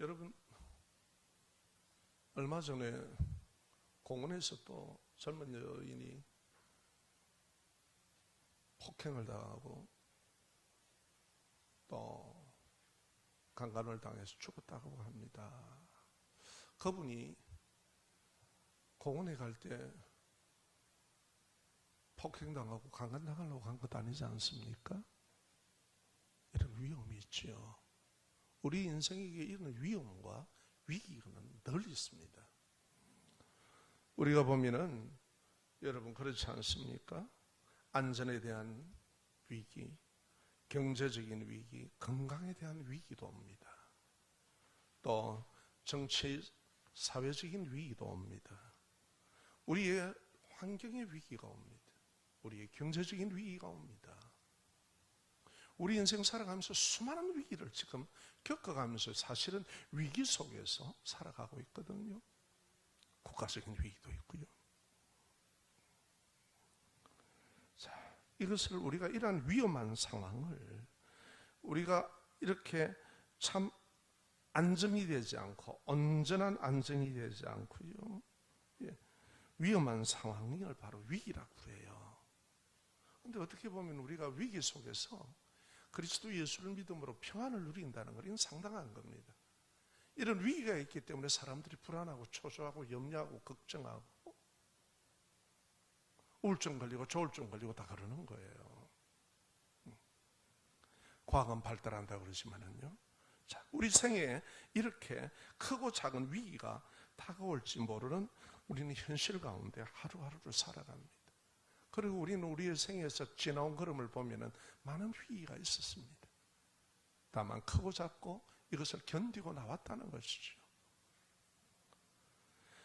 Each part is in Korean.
여러분, 얼마 전에 공원에서 또 젊은 여인이 폭행을 당하고 또 강간을 당해서 죽었다고 합니다. 그분이 공원에 갈 때 폭행당하고 강간당하려고 간 것 아니지 않습니까? 이런 위험이 있죠. 우리 인생에게 이런 위험과 위기는 늘 있습니다. 우리가 보면은 여러분 그렇지 않습니까? 안전에 대한 위기, 경제적인 위기, 건강에 대한 위기도 옵니다. 또 정치, 사회적인 위기도 옵니다. 우리의 환경의 위기가 옵니다. 우리의 경제적인 위기가 옵니다. 우리 인생 살아가면서 수많은 위기를 지금 겪어가면서 사실은 위기 속에서 살아가고 있거든요. 국가적인 위기도 있고요. 자, 이것을 우리가 이러한 위험한 상황을 우리가 이렇게 참 안정이 되지 않고 온전한 안정이 되지 않고요. 위험한 상황을 바로 위기라고 해요. 그런데 어떻게 보면 우리가 위기 속에서 그리스도 예수를 믿음으로 평안을 누린다는 것은 상당한 겁니다. 이런 위기가 있기 때문에 사람들이 불안하고 초조하고 염려하고 걱정하고 우울증 걸리고 조울증 걸리고 다 그러는 거예요. 과학은 발달한다고 그러지만은요. 자, 우리 생에 이렇게 크고 작은 위기가 다가올지 모르는 우리는 현실 가운데 하루하루를 살아갑니다. 그리고 우리는 우리의 생에서 지나온 걸음을 보면은 많은 위기가 있었습니다. 다만 크고 작고 이것을 견디고 나왔다는 것이죠.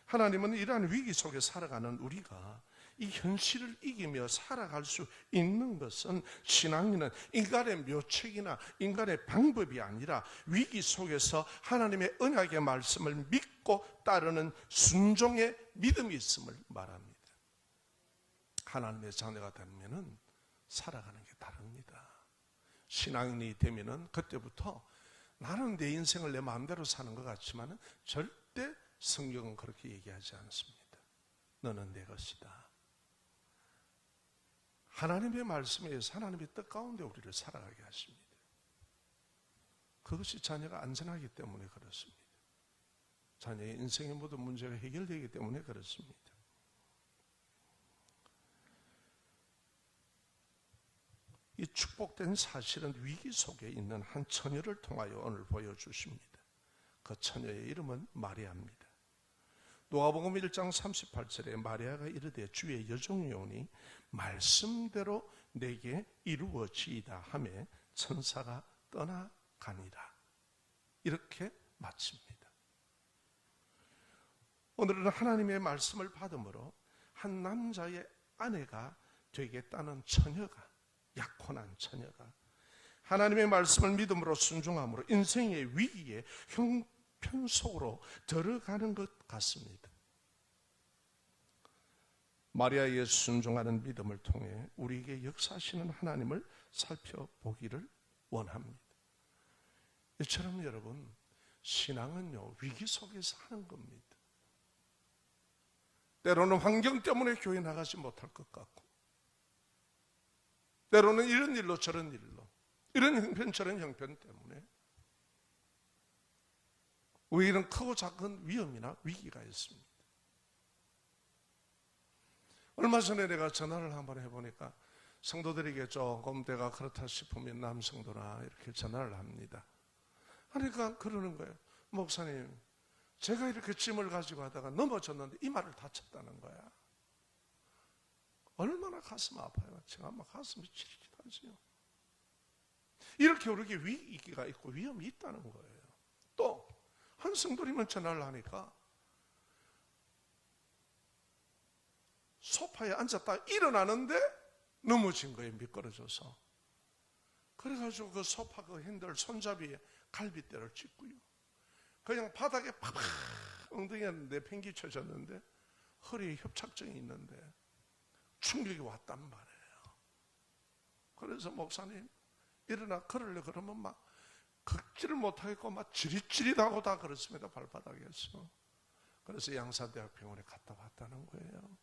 하나님은 이러한 위기 속에 살아가는 우리가 이 현실을 이기며 살아갈 수 있는 것은 신앙인은 인간의 묘책이나 인간의 방법이 아니라 위기 속에서 하나님의 언약의 말씀을 믿고 따르는 순종의 믿음이 있음을 말합니다. 하나님의 자녀가 되면은 살아가는 게 다릅니다. 신앙인이 되면은 그때부터 나는 내 인생을 내 마음대로 사는 것 같지만은 절대 성경은 그렇게 얘기하지 않습니다. 너는 내 것이다. 하나님의 말씀에 의해서 하나님의 뜻 가운데 우리를 살아가게 하십니다. 그것이 자녀가 안전하기 때문에 그렇습니다. 자녀의 인생의 모든 문제가 해결되기 때문에 그렇습니다. 이 축복된 사실은 위기 속에 있는 한 처녀를 통하여 오늘 보여주십니다. 그 처녀의 이름은 마리아입니다. 누가복음 1장 38절에 마리아가 이르되 주의 여종이 오니 말씀대로 내게 이루어지이다 하매 천사가 떠나가니라. 이렇게 마칩니다. 오늘은 하나님의 말씀을 받음으로 한 남자의 아내가 되겠다는 처녀가, 약혼한 처녀가 하나님의 말씀을 믿음으로 순종함으로 인생의 위기에 형편 속으로 들어가는 것 같습니다. 마리아의 순종하는 믿음을 통해 우리에게 역사하시는 하나님을 살펴보기를 원합니다. 이처럼 여러분, 신앙은요, 위기 속에서 하는 겁니다. 때로는 환경 때문에 교회 나가지 못할 것 같고, 때로는 이런 일로 저런 일로, 이런 형편 저런 형편 때문에 우리는 크고 작은 위험이나 위기가 있습니다. 얼마 전에 내가 전화를 한번 해보니까 성도들에게 조금 내가 그렇다 싶으면 남성도나 이렇게 전화를 합니다. 그러니까 그러는 거예요. 목사님, 제가 이렇게 짐을 가지고 하다가 넘어졌는데 이마를 다쳤다는 거야. 얼마나 가슴 아파요. 제가 막 가슴이 찌릿하지요. 이렇게 우리에게 위기가 있고 위험이 있다는 거예요. 또 한 성도님은 전화를 하니까 소파에 앉았다 일어나는데 넘어진 거예요. 미끄러져서. 그래가지고 그 소파 그 핸들 손잡이에 갈비뼈를 찢고요. 그냥 바닥에 팍팍 엉덩이가 내팽개쳐졌는데 허리에 협착증이 있는데 충격이 왔단 말이에요. 그래서 목사님 일어나 걸으려 그러면 막 걷지를 못하겠고 막 지릿지릿하고 다 그렇습니다. 발바닥에서. 그래서 양산대학병원에 갔다 왔다는 거예요.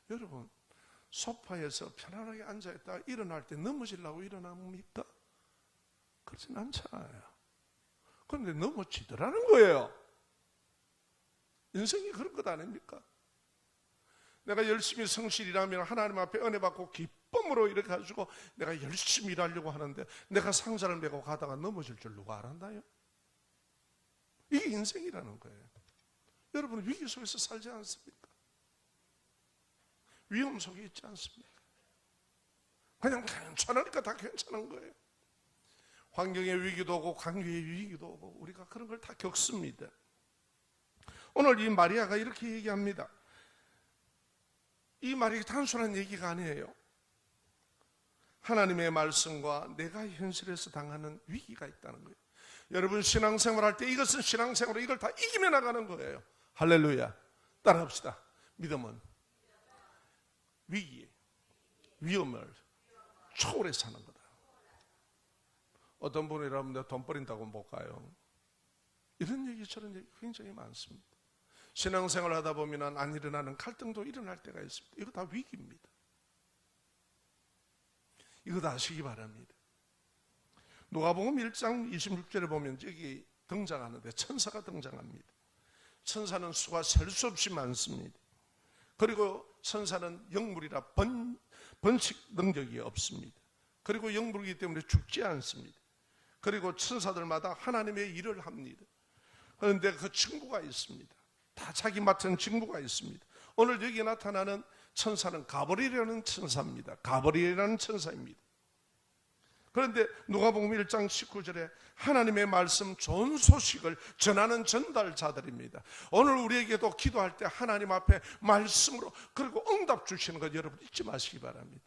여러분, 소파에서 편안하게 앉아있다가 일어날 때 넘어지려고 일어납니까? 그러진 않잖아요. 그런데 넘어지더라는 거예요. 인생이 그런 것 아닙니까? 내가 열심히 성실이라면 하나님 앞에 은혜 받고 기쁨으로 이렇게 가지고 내가 열심히 일하려고 하는데 내가 상자를 메고 가다가 넘어질 줄 누가 알았나요? 이게 인생이라는 거예요. 여러분 위기 속에서 살지 않습니까? 위험 속에 있지 않습니까? 그냥 괜찮으니까 다 괜찮은 거예요. 환경의 위기도 오고 관계의 위기도 오고 우리가 그런 걸 다 겪습니다. 오늘 이 마리아가 이렇게 얘기합니다. 이 말이 단순한 얘기가 아니에요. 하나님의 말씀과 내가 현실에서 당하는 위기가 있다는 거예요. 여러분 신앙생활할 때 이것은 신앙생활로 이걸 다 이기며 나가는 거예요. 할렐루야. 따라합시다. 믿음은 위기, 위험을 초월해 사는 거다. 어떤 분이라면 내가 돈 버린다고 못 가요. 이런 얘기 저런 얘기 굉장히 많습니다. 신앙생활을 하다 보면 안 일어나는 갈등도 일어날 때가 있습니다. 이거 다 위기입니다. 이거 다 아시기 바랍니다. 누가복음 1장 26절에 보면 여기 등장하는데 천사가 등장합니다. 천사는 수가 셀 수 없이 많습니다. 그리고 천사는 영물이라 번식 능력이 없습니다. 그리고 영물이기 때문에 죽지 않습니다. 그리고 천사들마다 하나님의 일을 합니다. 그런데 그 친구가 있습니다. 다 자기 맡은 직무가 있습니다. 오늘 여기 나타나는 천사는 가브리엘이라는 천사입니다. 가브리엘이라는 천사입니다. 그런데 누가복음 1장 19절에 하나님의 말씀 좋은 소식을 전하는 전달자들입니다. 오늘 우리에게도 기도할 때 하나님 앞에 말씀으로 그리고 응답 주시는 것 여러분 잊지 마시기 바랍니다.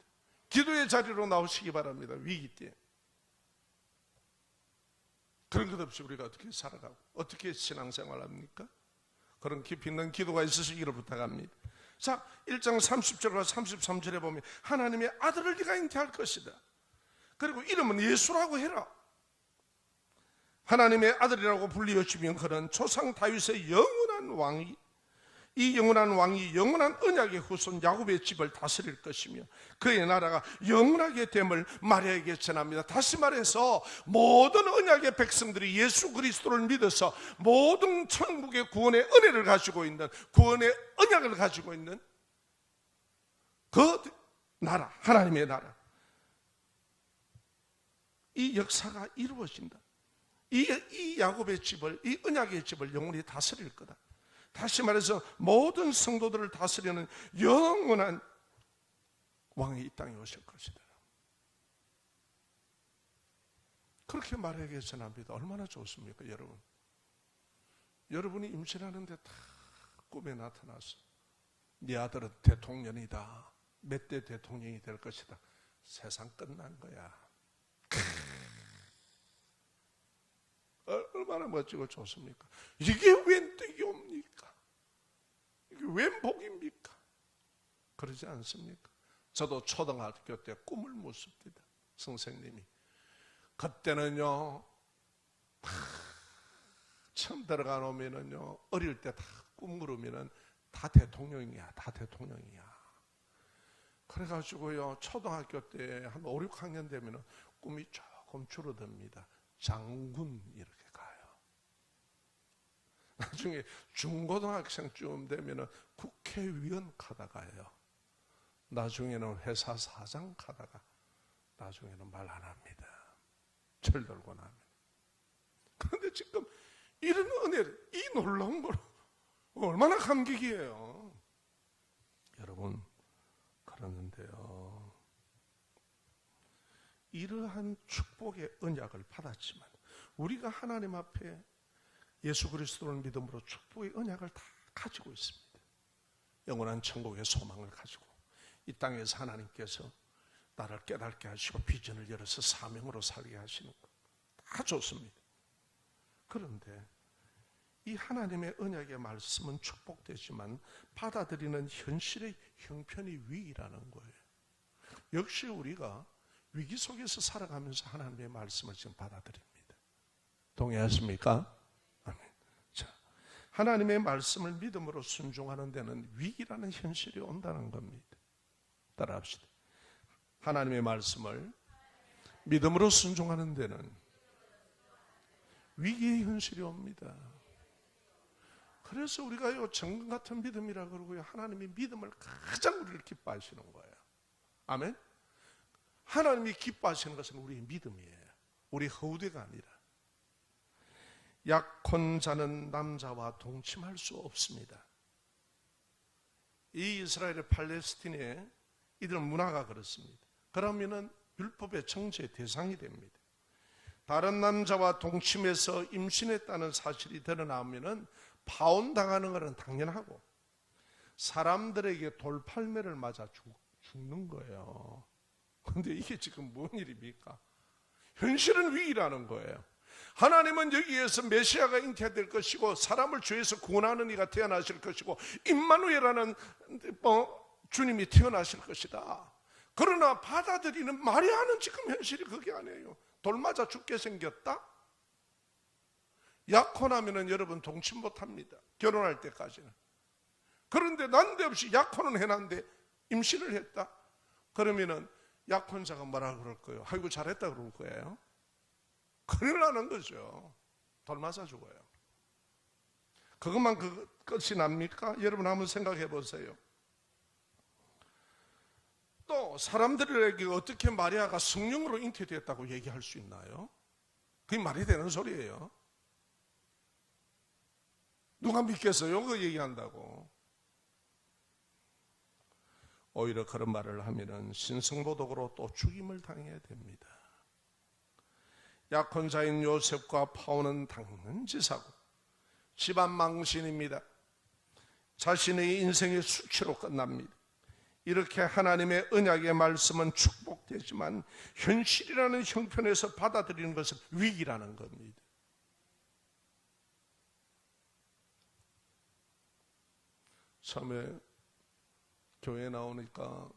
기도의 자리로 나오시기 바랍니다. 위기 때. 그런 것 없이 우리가 어떻게 살아가고 어떻게 신앙생활 합니까? 그런 깊이 있는 기도가 있으시기를 부탁합니다. 자, 1장 30절과 33절에 보면 하나님의 아들을 네가 잉태할 것이다. 그리고 이름은 예수라고 해라. 하나님의 아들이라고 불리어지면 그는 조상 다윗의 영원한 왕이 이 영원한 왕이 영원한 언약의 후손 야곱의 집을 다스릴 것이며 그의 나라가 영원하게 됨을 마리아에게 전합니다. 다시 말해서 모든 언약의 백성들이 예수 그리스도를 믿어서 모든 천국의 구원의 은혜를 가지고 있는 구원의 언약을 가지고 있는 그 나라, 하나님의 나라, 이 역사가 이루어진다. 이 야곱의 집을, 이 언약의 집을 영원히 다스릴 거다. 다시 말해서 모든 성도들을 다스리는 영원한 왕이 이 땅에 오실 것이다. 그렇게 말하기에 전합니다. 얼마나 좋습니까, 여러분? 여러분이 임신하는데 다 꿈에 나타나서 네 아들은 대통령이다. 몇 대 대통령이 될 것이다. 세상 끝난 거야. 얼마나 멋지고 좋습니까? 이게 웬 득이 옵니까? 이게 웬 복입니까? 그러지 않습니까? 저도 초등학교 때 꿈을 묻습니다. 선생님이 그때는요 처음 들어가 놓으면은요 어릴 때 다 꿈 꾸르면은 다 대통령이야, 다 대통령이야. 그래가지고요 초등학교 때 한 5, 6학년 되면은 꿈이 조금 줄어듭니다. 장군 이렇게 가요. 나중에 중고등학생쯤 되면은 국회의원 가다가요. 나중에는 회사 사장 가다가 나중에는 말 안 합니다. 철들고 나면. 그런데 지금 이런 은혜를, 이 놀라운 걸 얼마나 감격이에요. 여러분, 그러는데요. 이러한 축복의 언약을 받았지만 우리가 하나님 앞에 예수 그리스도를 믿음으로 축복의 언약을 다 가지고 있습니다. 영원한 천국의 소망을 가지고 이 땅에서 하나님께서 나를 깨닫게 하시고 비전을 열어서 사명으로 살게 하시는 것 다 좋습니다. 그런데 이 하나님의 언약의 말씀은 축복되지만 받아들이는 현실의 형편이 위기라는 거예요. 역시 우리가 위기 속에서 살아가면서 하나님의 말씀을 지금 받아들입니다. 동의하십니까? 아멘. 자, 하나님의 말씀을 믿음으로 순종하는 데는 위기라는 현실이 온다는 겁니다. 따라합시다. 하나님의 말씀을 믿음으로 순종하는 데는 위기의 현실이 옵니다. 그래서 우리가요, 정금 같은 믿음이라 그러고요, 하나님이 믿음을 가장 우리를 기뻐하시는 거예요. 아멘? 하나님이 기뻐하시는 것은 우리의 믿음이에요. 우리 허우대가 아니라. 약혼자는 남자와 동침할 수 없습니다. 이 이스라엘의 팔레스틴에 이들 문화가 그렇습니다. 그러면은 율법의 정죄의 대상이 됩니다. 다른 남자와 동침해서 임신했다는 사실이 드러나면은 파혼당하는 것은 당연하고 사람들에게 돌팔매를 맞아 죽는 거예요. 그런데 이게 지금 뭔 일입니까? 현실은 위기라는 거예요. 하나님은 여기에서 메시아가 잉태될 것이고 사람을 죄에서 구원하는 이가 태어나실 것이고 임마누엘이라는 주님이 태어나실 것이다. 그러나 받아들이는 마리아는 지금 현실이 그게 아니에요. 돌 맞아 죽게 생겼다? 약혼하면은 여러분 동침 못합니다. 결혼할 때까지는. 그런데 난데없이 약혼은 해놨는데 임신을 했다? 그러면은 약혼자가 뭐라 그럴 거예요? 아이고 잘했다 그럴 거예요. 큰일 나는 거죠. 돌 맞아 죽어요. 그것만 끝이 납니까? 여러분 한번 생각해 보세요. 또 사람들에게 어떻게 마리아가 성령으로 잉태되었다고 얘기할 수 있나요? 그게 말이 되는 소리예요. 누가 믿겠어요? 그 얘기한다고. 오히려 그런 말을 하면은 신성모독으로 또 죽임을 당해야 됩니다. 약혼자인 요셉과 파혼은 당연지사고 집안 망신입니다. 자신의 인생의 수치로 끝납니다. 이렇게 하나님의 언약의 말씀은 축복되지만 현실이라는 형편에서 받아들이는 것은 위기라는 겁니다. 처음에 교회 나오니까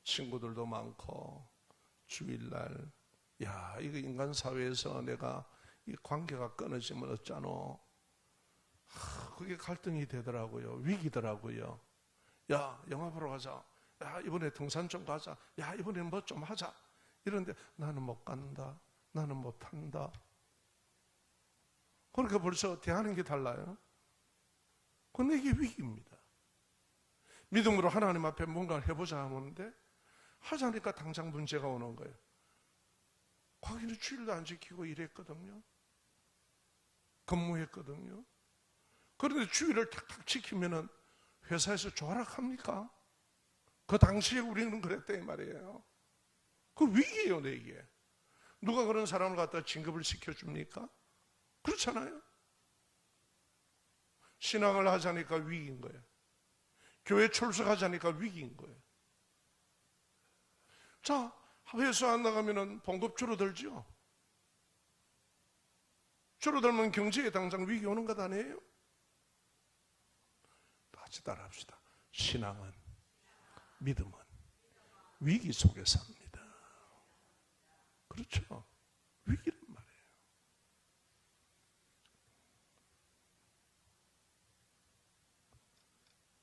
친구들도 많고 주일날 야 이거 인간 사회에서 내가 이 관계가 끊어지면 어쩌노. 그게 갈등이 되더라고요. 위기더라고요. 야 영화 보러 가자. 야 이번에 등산 좀 가자. 야 이번에 뭐 좀 하자. 이런데 나는 못 간다. 나는 못 한다. 그러니까 벌써 대하는 게 달라요. 근데 이게 위기입니다. 믿음으로 하나님 앞에 뭔가를 해보자 하는데 하자니까 당장 문제가 오는 거예요. 과거에는 주일도 안 지키고 일했거든요. 근무했거든요. 그런데 주일을 탁탁 지키면은 회사에서 조락합니까? 그 당시에 우리는 그랬다 이 말이에요. 그 위기예요, 이게. 누가 그런 사람을 갖다 진급을 시켜줍니까? 그렇잖아요. 신앙을 하자니까 위기인 거예요. 교회 출석하자니까 위기인 거예요. 자, 회사 안 나가면은 봉급 줄어들죠. 줄어들면 경제에 당장 위기 오는 것 아니에요? 같이 따라합시다. 신앙은, 믿음은 위기 속에 삽니다. 그렇죠? 위기란 말이에요.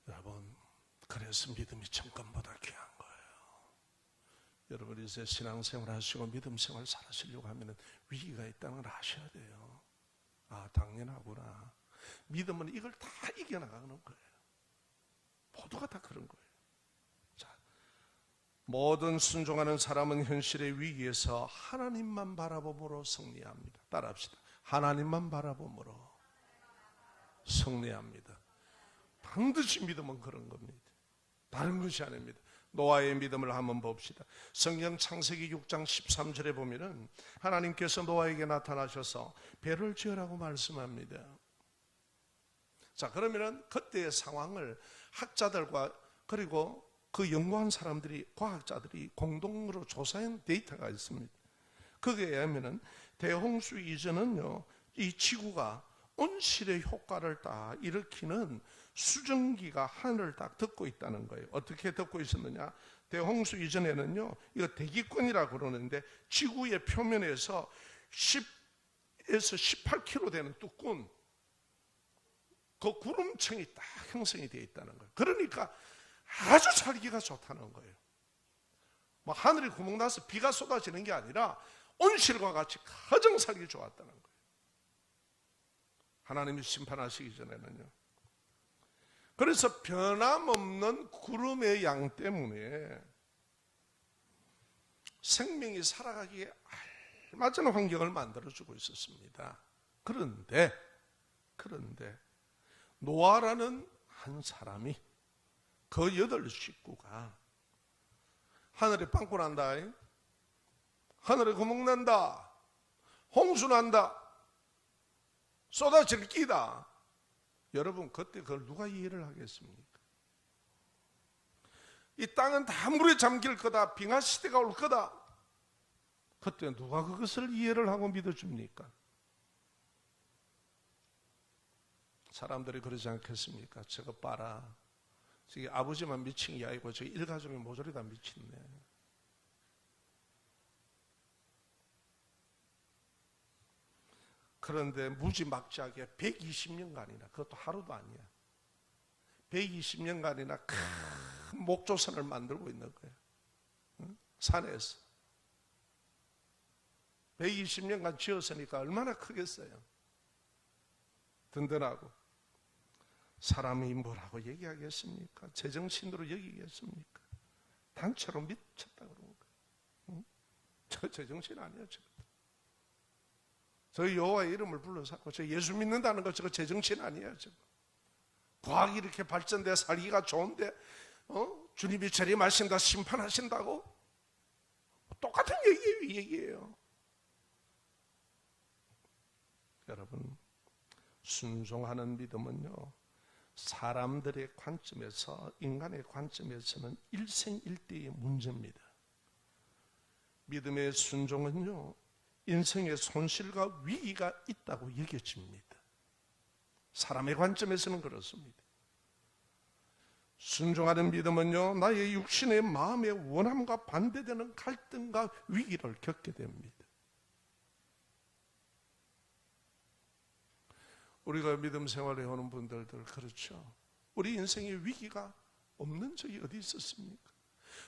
여러분, 그래서 믿음이 천금보다 귀한 거예요. 여러분 이제 신앙생활 하시고 믿음생활 살아시려고 하면 위기가 있다는 걸 아셔야 돼요. 아 당연하구나. 믿음은 이걸 다 이겨나가는 거예요. 모두가 다 그런 거예요. 자, 모든 순종하는 사람은 현실의 위기에서 하나님만 바라봄으로 승리합니다. 따라합시다. 하나님만 바라봄으로 승리합니다. 반드시 믿음은 그런 겁니다. 다른 것이 아닙니다. 노아의 믿음을 한번 봅시다. 성경 창세기 6장 13절에 보면은 하나님께서 노아에게 나타나셔서 배를 지으라고 말씀합니다. 자, 그러면은 그때의 상황을 학자들과 그리고 그 연구한 사람들이, 과학자들이 공동으로 조사한 데이터가 있습니다. 거기에 의하면은 대홍수 이전은요, 이 지구가 온실의 효과를 딱 일으키는 수증기가 하늘을 딱 덮고 있다는 거예요. 어떻게 덮고 있었느냐? 대홍수 이전에는요, 이거 대기권이라고 그러는데 지구의 표면에서 10에서 18km 되는 두꺼운 그 구름층이 딱 형성이 되어 있다는 거예요. 그러니까 아주 살기가 좋다는 거예요. 뭐 하늘이 구멍 나서 비가 쏟아지는 게 아니라 온실과 같이 가장 살기 좋았다는 거예요. 하나님이 심판하시기 전에는요. 그래서 변함없는 구름의 양 때문에 생명이 살아가기에 알맞은 환경을 만들어주고 있었습니다. 그런데 노아라는 한 사람이 그 8 식구가 하늘에 빵꾸 난다, 하늘에 구멍 난다, 홍수 난다, 쏟아질 끼다. 여러분, 그때 그걸 누가 이해를 하겠습니까? 이 땅은 다 물에 잠길 거다, 빙하 시대가 올 거다. 그때 누가 그것을 이해를 하고 믿어줍니까? 사람들이 그러지 않겠습니까? 저거 봐라, 저기 아버지만 미친 게 아니고 저기 일가족이 모조리 다 미친네. 그런데 무지막지하게 120년간이나, 그것도 하루도 아니야, 120년간이나 큰 목조선을 만들고 있는 거예요. 응? 산에서 120년간 지었으니까 얼마나 크겠어요. 든든하고. 사람이 뭐라고 얘기하겠습니까? 제정신으로 여기겠습니까? 단체로 미쳤다 그러는 거예요. 응? 저 제정신 아니야. 저 여호와의 이름을 불러서 저 예수 믿는다는 거 저거 제정신 아니에요. 저거. 과학이 이렇게 발전돼 살기가 좋은데 주님이 재림하신다, 심판하신다고? 똑같은 얘기예요. 여러분, 순종하는 믿음은요, 사람들의 관점에서, 인간의 관점에서는 일생일대의 문제입니다. 믿음의 순종은요, 인생의 손실과 위기가 있다고 여겨집니다. 사람의 관점에서는 그렇습니다. 순종하는 믿음은요, 나의 육신의 마음의 원함과 반대되는 갈등과 위기를 겪게 됩니다. 우리가 믿음 생활을 해오는 분들들 그렇죠. 우리 인생에 위기가 없는 적이 어디 있었습니까?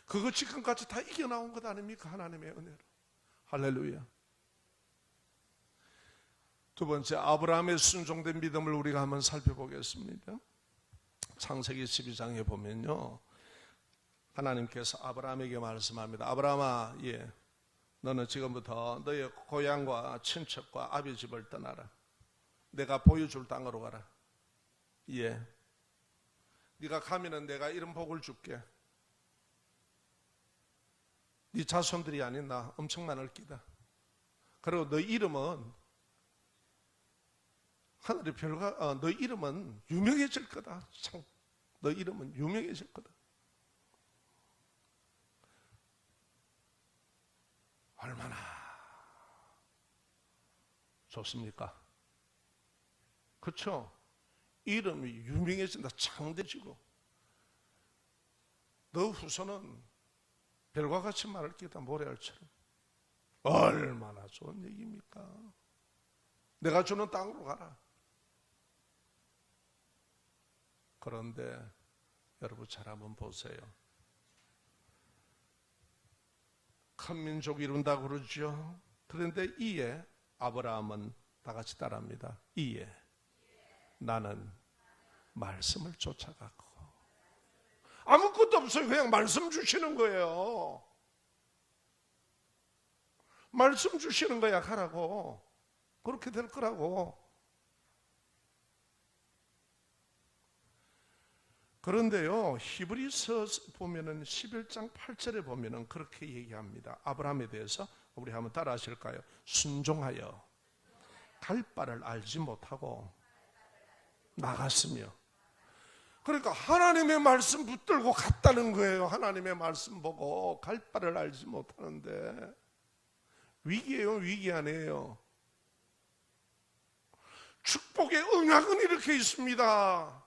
그거 지금까지 다 이겨나온 것 아닙니까? 하나님의 은혜로. 할렐루야. 두 번째, 아브라함의 순종된 믿음을 우리가 한번 살펴보겠습니다. 창세기 12장에 보면요, 하나님께서 아브라함에게 말씀합니다. 아브라함아, 너는 지금부터 너의 고향과 친척과 아비 집을 떠나라. 내가 보여줄 땅으로 가라. 네가 가면은 내가 이런 복을 줄게. 네 자손들이 아닌 나 엄청 많을 끼다. 그리고 너 이름은 하늘의 별과 너 이름은 유명해질 거다. 참, 너 이름은 유명해질 거다. 얼마나 좋습니까? 그렇죠? 이름이 유명해진다, 창대지고 너 후손은 별과 같이 많을 끼다, 모래알처럼. 얼마나 좋은 얘기입니까? 내가 주는 땅으로 가라. 그런데 여러분 잘 한번 보세요. 큰 민족이 이룬다고 그러죠. 그런데 이에 아브라함은 다 같이 따라합니다. 이에 나는 말씀을 쫓아가고. 아무것도 없어요. 그냥 말씀 주시는 거예요. 말씀 주시는 거야, 가라고. 그렇게 될 거라고. 그런데요, 히브리서 보면은 11장 8절에 보면은 그렇게 얘기합니다. 아브라함에 대해서. 우리 한번 따라 하실까요? 순종하여 갈 바를 알지 못하고 나갔으며. 그러니까 하나님의 말씀 붙들고 갔다는 거예요. 하나님의 말씀 보고 갈 바를 알지 못하는데. 위기예요, 위기 아니에요. 축복의 언약은 이렇게 있습니다.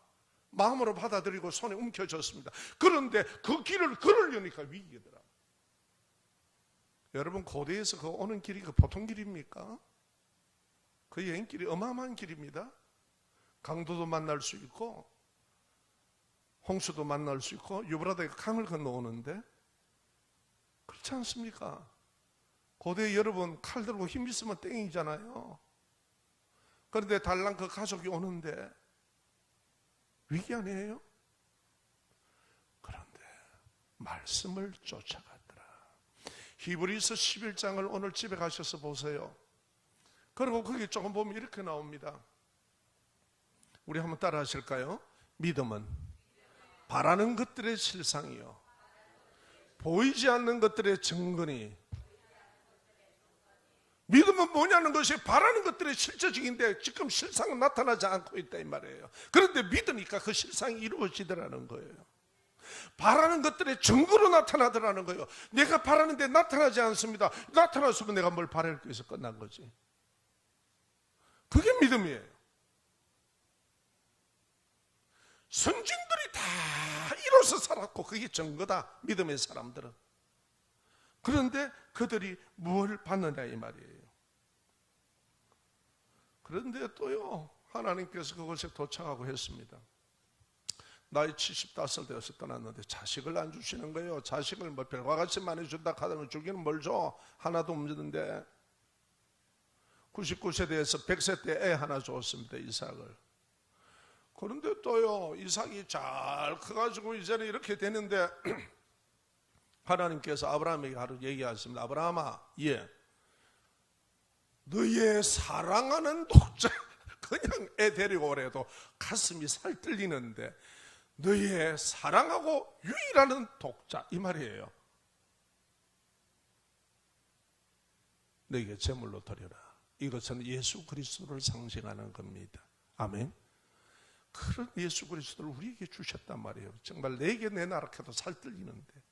마음으로 받아들이고 손에 움켜졌습니다. 그런데 그 길을 걸으려니까 위기더라. 여러분, 고대에서 그 오는 길이 그 보통 길입니까? 그 여행길이 어마어마한 길입니다. 강도도 만날 수 있고 홍수도 만날 수 있고 유브라데가 강을 건너오는데, 그렇지 않습니까? 고대 여러분, 칼 들고 힘 있으면 땡이잖아요. 그런데 달랑 그 가족이 오는데 위기 아니에요? 그런데 말씀을 쫓아갔더라. 히브리서 11장을 오늘 집에 가셔서 보세요. 그리고 거기 조금 보면 이렇게 나옵니다. 우리 한번 따라 하실까요? 믿음은 바라는 것들의 실상이요, 보이지 않는 것들의 증거니. 믿음은 뭐냐는 것이 바라는 것들의 실제적인데 지금 실상은 나타나지 않고 있다 이 말이에요. 그런데 믿으니까 그 실상이 이루어지더라는 거예요. 바라는 것들의 증거로 나타나더라는 거예요. 내가 바라는데 나타나지 않습니다. 나타났으면 내가 뭘 바랄 게 있어 끝난 거지. 그게 믿음이에요. 선진들이 다 이뤄서 살았고 그게 증거다, 믿음의 사람들은. 그런데 그들이 무엇을 받느냐 이 말이에요. 그런데 또요, 하나님께서 그곳에 도착하고 했습니다. 나이 75 되어서 떠났는데 자식을 안 주시는 거예요. 자식을 뭐 별과 같이 많이 준다 하더니 주기는 뭘 줘? 하나도 없는데 99세 돼서 100세 때 애 하나 줬습니다, 이삭을. 그런데 또요, 이삭이 잘 커가지고 이제는 이렇게 되는데 하나님께서 아브라함에게 하루 얘기하십니다. 아브라함아, 예, 너의 사랑하는 독자, 그냥 애 데리고 오래도 가슴이 살뜰리는데 너의 사랑하고 유일한 독자, 이 말이에요. 너에게 제물로 드려라. 이것은 예수 그리스도를 상징하는 겁니다. 아멘. 그런 예수 그리스도를 우리에게 주셨단 말이에요. 정말 내게 내놔라 해도 살뜰리는데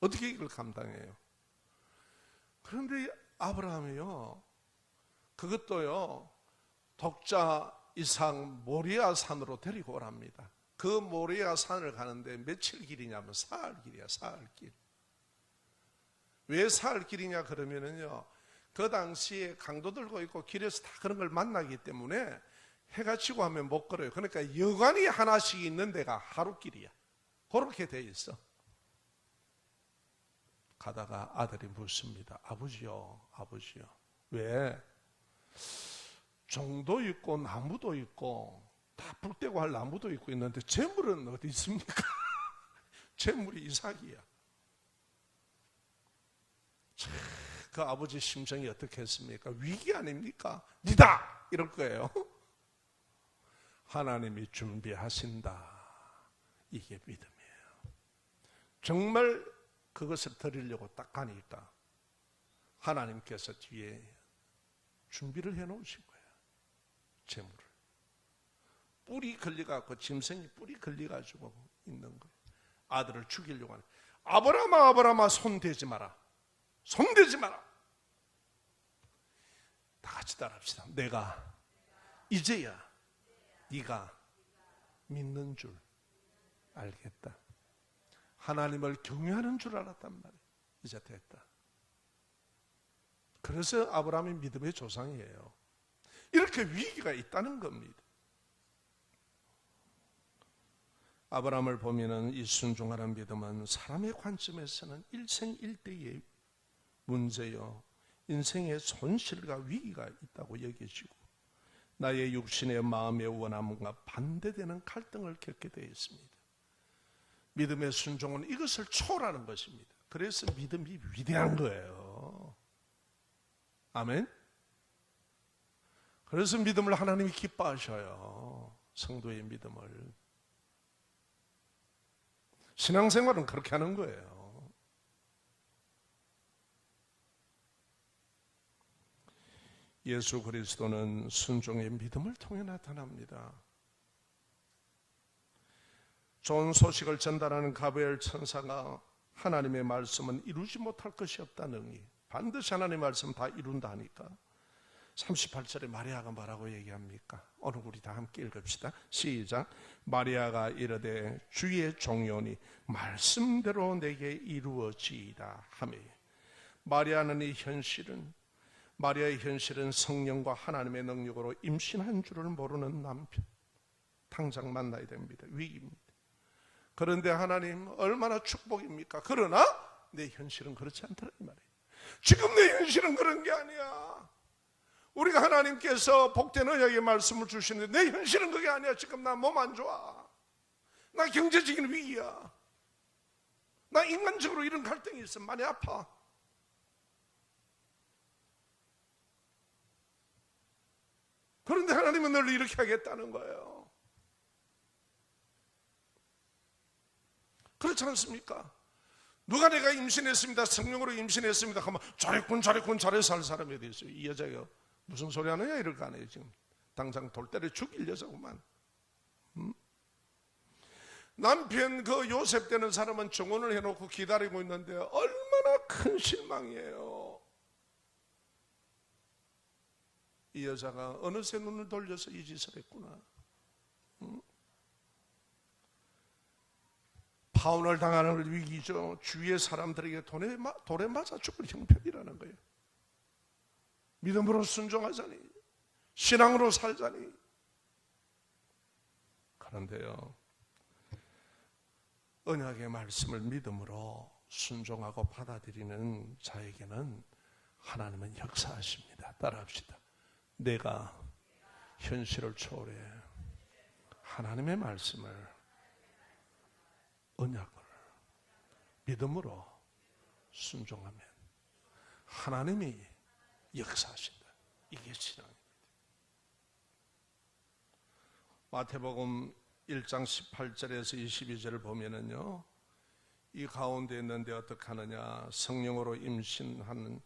어떻게 이걸 감당해요? 그런데 아브라함이요, 그것도요, 독자 이상 모리아 산으로 데리고 오랍니다. 그 모리아 산을 가는데 며칠 길이냐면 사흘 길이야, 사흘 길. 왜 사흘 길이냐 그러면은요, 그 당시에 강도 들고 있고 길에서 다 그런 걸 만나기 때문에 해가 지고 하면 못 걸어요. 그러니까 여관이 하나씩 있는 데가 하루 길이야. 그렇게 돼 있어. 가다가 아들이 묻습니다. 아버지요, 아버지요, 왜 종도 있고 나무도 있고 다 불떼고 할 나무도 있고 있는데 재물은 어디 있습니까? 재물이 이삭이야. 그 아버지 심정이 어떻게 했습니까? 위기 아닙니까? 니다! 이럴 거예요. 하나님이 준비하신다. 이게 믿음이에요. 정말 그것을 드리려고 딱 가니까 하나님께서 뒤에 준비를 해놓으신 거예요. 재물을. 뿔이 걸려가지고, 짐승이 뿔이 걸려가지고 있는 거예요. 아들을 죽이려고 하는. 아브라함아, 아브라함아, 손대지 마라. 손대지 마라. 다 같이 따라합시다. 내가 이제야 네가 믿는 줄 알겠다. 하나님을 경외하는 줄 알았단 말이에요. 이제 됐다. 그래서 아브라함이 믿음의 조상이에요. 이렇게 위기가 있다는 겁니다. 아브라함을 보면은 이 순종하는 믿음은 사람의 관점에서는 일생일대의 문제요, 인생의 손실과 위기가 있다고 여겨지고 나의 육신의 마음의 원함과 반대되는 갈등을 겪게 되어 있습니다. 믿음의 순종은 이것을 초월하는 것입니다. 그래서 믿음이 위대한 거예요. 아멘. 그래서 믿음을 하나님이 기뻐하셔요. 성도의 믿음을. 신앙생활은 그렇게 하는 거예요. 예수 그리스도는 순종의 믿음을 통해 나타납니다. 좋은 소식을 전달하는 가브리엘 천사가 하나님의 말씀은 이루지 못할 것이 없다 능히, 반드시 하나님의 말씀 다 이룬다 하니까 38절에 마리아가 뭐라고 얘기합니까? 오늘 우리 다 함께 읽읍시다. 시작. 마리아가 이르되 주의 종려니 말씀대로 내게 이루어지이다 하며. 마리아는 이 현실은, 마리아의 현실은 성령과 하나님의 능력으로 임신한 줄을 모르는 남편, 당장 만나야 됩니다. 위기입니다. 그런데 하나님 얼마나 축복입니까? 그러나 내 현실은 그렇지 않더라 이 말이에요. 지금 내 현실은 그런 게 아니야. 우리가 하나님께서 복된 언약의 말씀을 주시는데 내 현실은 그게 아니야. 지금 나 몸 안 좋아. 나 경제적인 위기야. 나 인간적으로 이런 갈등이 있어. 많이 아파. 그런데 하나님은 널 이렇게 하겠다는 거예요. 그렇지 않습니까? 누가 내가 임신했습니다, 성령으로 임신했습니다 하면 잘했서 할 사람이 어디 있어요? 이 여자가 무슨 소리 하느냐 이럴 거 아니에요. 지금 당장 돌 때려 죽일 여자구만. 남편 그 요셉 되는 사람은 정혼을 해놓고 기다리고 있는데 얼마나 큰 실망이에요. 이 여자가 어느새 눈을 돌려서 이 짓을 했구나. 파혼을 당하는 위기죠. 주위의 사람들에게 돌에 맞아 죽을 형편이라는 거예요. 믿음으로 순종하자니, 신앙으로 살자니. 그런데요, 언약의 말씀을 믿음으로 순종하고 받아들이는 자에게는 하나님은 역사하십니다. 따라합시다. 내가 현실을 초월해 하나님의 말씀을, 언약을 믿음으로 순종하면 하나님이 역사하신다. 이게 신앙입니다. 마태복음 1장 18절에서 22절을 보면은요, 이 가운데 있는데 어떻게 하느냐? 성령으로 임신하는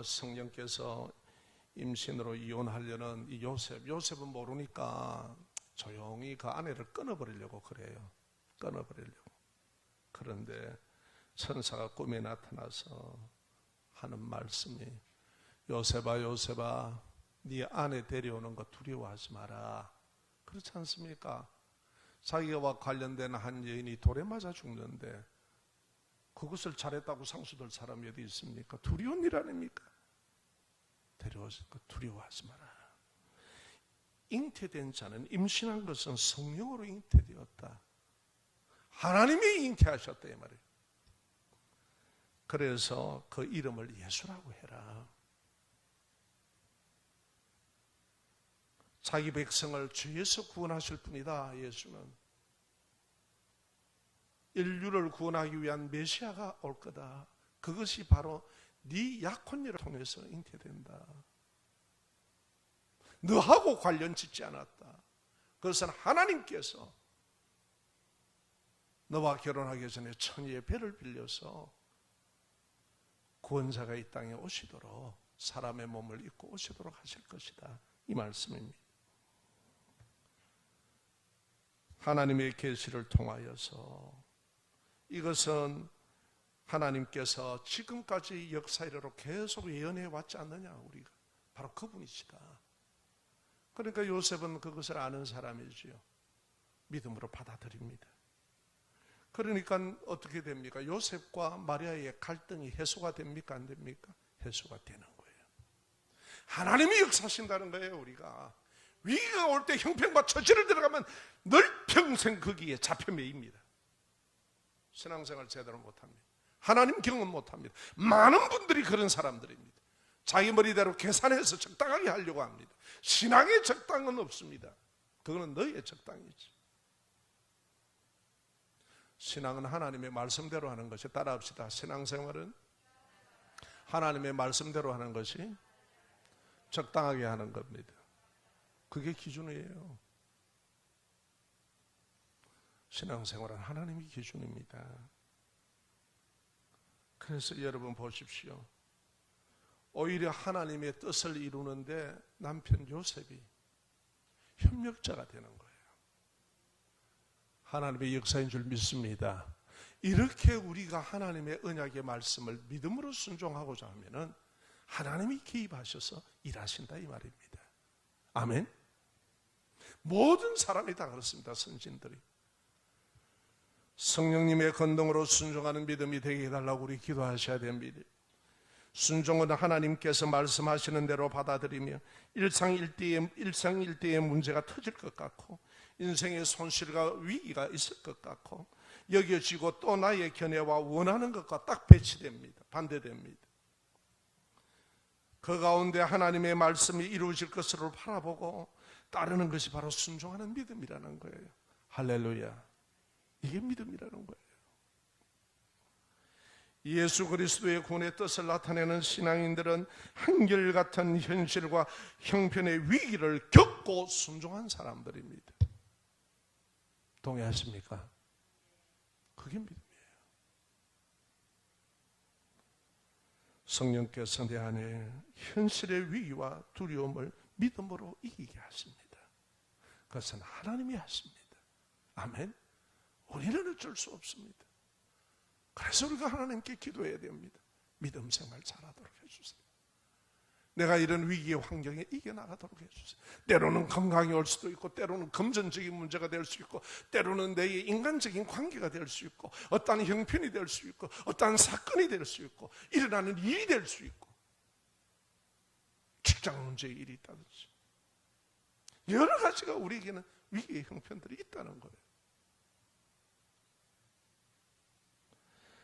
성령께서 임신으로 이혼하려는 이 요셉은 모르니까 조용히 그 아내를 끊어버리려고 그래요. 끊어버리려고. 그런데 천사가 꿈에 나타나서 하는 말씀이, 요셉아 네 아내 데려오는 거 두려워하지 마라. 그렇지 않습니까? 자기와 관련된 한 여인이 돌에 맞아 죽는데 그것을 잘했다고 상수될 사람이 어디 있습니까? 두려운 일 아닙니까? 데려와서 두려워하지 마라. 잉태된 자는, 임신한 것은 성령으로 잉태되었다. 하나님이 잉태하셨다 이 말이에요. 그래서 그 이름을 예수라고 해라. 자기 백성을 죄에서 구원하실 분이다. 예수는 인류를 구원하기 위한 메시아가 올 거다. 그것이 바로 네 약혼녀를 통해서 잉태된다. 너하고 관련 짓지 않았다. 그것은 하나님께서 너와 결혼하기 전에 천의의 배를 빌려서 구원자가 이 땅에 오시도록, 사람의 몸을 입고 오시도록 하실 것이다. 이 말씀입니다. 하나님의 계시를 통하여서, 이것은 하나님께서 지금까지 역사 이래로 계속 예언해 왔지 않느냐. 우리가 바로 그분이시다. 그러니까 요셉은 그것을 아는 사람이지요. 믿음으로 받아들입니다. 그러니까 어떻게 됩니까? 요셉과 마리아의 갈등이 해소가 됩니까? 안 됩니까? 해소가 되는 거예요. 하나님이 역사하신다는 거예요. 우리가 위기가 올 때 형편과 처지를 들어가면 늘 평생 거기에 잡혀 매입니다. 신앙생활 제대로 못합니다. 하나님 경험 못합니다. 많은 분들이 그런 사람들입니다. 자기 머리대로 계산해서 적당하게 하려고 합니다. 신앙의 적당은 없습니다. 그거는 너의 적당이지. 신앙은 하나님의 말씀대로 하는 것이, 따라합시다. 신앙생활은 하나님의 말씀대로 하는 것이 적당하게 하는 겁니다. 그게 기준이에요. 신앙생활은 하나님이 기준입니다. 그래서 여러분 보십시오. 오히려 하나님의 뜻을 이루는데 남편 요셉이 협력자가 되는 거예요. 하나님의 역사인 줄 믿습니다. 이렇게 우리가 하나님의 언약의 말씀을 믿음으로 순종하고자 하면은 하나님이 개입하셔서 일하신다 이 말입니다. 아멘. 모든 사람이 다 그렇습니다. 선진들이. 성령님의 건동으로 순종하는 믿음이 되게 해달라고 우리 기도하셔야 됩니다. 순종은 하나님께서 말씀하시는 대로 받아들이며 일상일대의 문제가 터질 것 같고 인생의 손실과 위기가 있을 것 같고 여겨지고 또 나의 견해와 원하는 것과 딱 배치됩니다. 반대됩니다. 그 가운데 하나님의 말씀이 이루어질 것을 바라보고 따르는 것이 바로 순종하는 믿음이라는 거예요. 할렐루야. 이게 믿음이라는 거예요. 예수 그리스도의 구원의 뜻을 나타내는 신앙인들은 한결같은 현실과 형편의 위기를 겪고 순종한 사람들입니다. 동의하십니까? 그게 믿음이에요. 성령께서 내 안에 현실의 위기와 두려움을 믿음으로 이기게 하십니다. 그것은 하나님이 하십니다. 아멘. 우리는 어쩔 수 없습니다. 그래서 우리가 하나님께 기도해야 됩니다. 믿음 생활 잘하도록 해주세요. 내가 이런 위기의 환경에 이겨나가도록 해주세요. 때로는 건강이 올 수도 있고 때로는 금전적인 문제가 될 수 있고 때로는 내 인간적인 관계가 될 수 있고 어떠한 형편이 될 수 있고 어떠한 사건이 될 수 있고 일어나는 일이 될 수 있고 직장 문제의 일이 있다든지 여러 가지가 우리에게는 위기의 형편들이 있다는 거예요.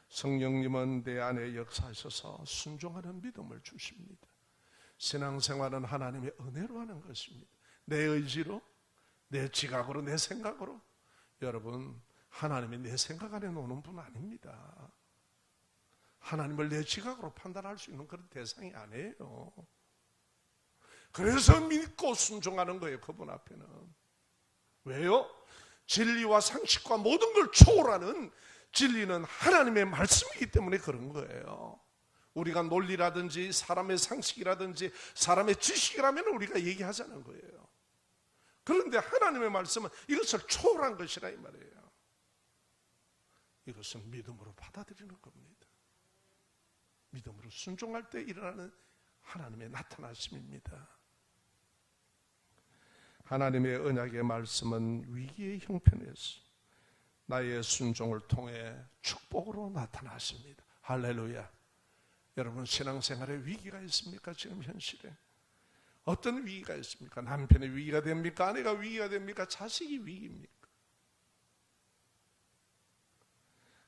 성령님은 내 안에 역사하셔서 순종하는 믿음을 주십니다. 신앙생활은 하나님의 은혜로 하는 것입니다. 내 의지로, 내 지각으로, 내 생각으로. 여러분, 하나님이 내 생각 안에 노는 분 아닙니다. 하나님을 내 지각으로 판단할 수 있는 그런 대상이 아니에요. 그래서 믿고 순종하는 거예요. 그분 앞에는. 왜요? 진리와 상식과 모든 걸 초월하는 진리는 하나님의 말씀이기 때문에 그런 거예요. 우리가 논리라든지 사람의 상식이라든지 사람의 지식이라면 우리가 얘기하자는 거예요. 그런데 하나님의 말씀은 이것을 초월한 것이라 이 말이에요. 이것은 믿음으로 받아들이는 겁니다. 믿음으로 순종할 때 일어나는 하나님의 나타나심입니다. 하나님의 언약의 말씀은 위기의 형편에서 나의 순종을 통해 축복으로 나타나십니다. 할렐루야. 여러분 신앙생활에 위기가 있습니까? 지금 현실에 어떤 위기가 있습니까? 남편의 위기가 됩니까? 아내가 위기가 됩니까? 자식이 위기입니까?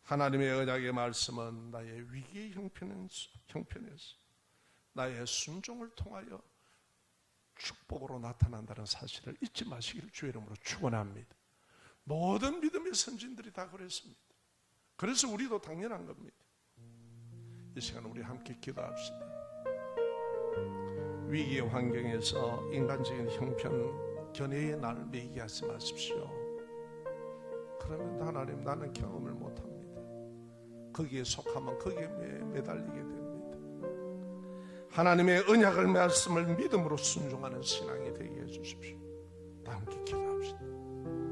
하나님의 언약의 말씀은 나의 위기의 형편에서 나의 순종을 통하여 축복으로 나타난다는 사실을 잊지 마시기를 주의 이름으로 축원합니다. 모든 믿음의 선진들이 다 그랬습니다. 그래서 우리도 당연한 겁니다. 이 시간 우리 함께 기도합시다. 위기의 환경에서 인간적인 형편, 견해의 날 매이게 하지 마십시오. 그러면 하나님 나는 경험을 못합니다. 거기에 속하면 거기에 매달리게 됩니다. 하나님의 언약을 말씀을 믿음으로 순종하는 신앙이 되게 해주십시오. 다 함께 기도합시다.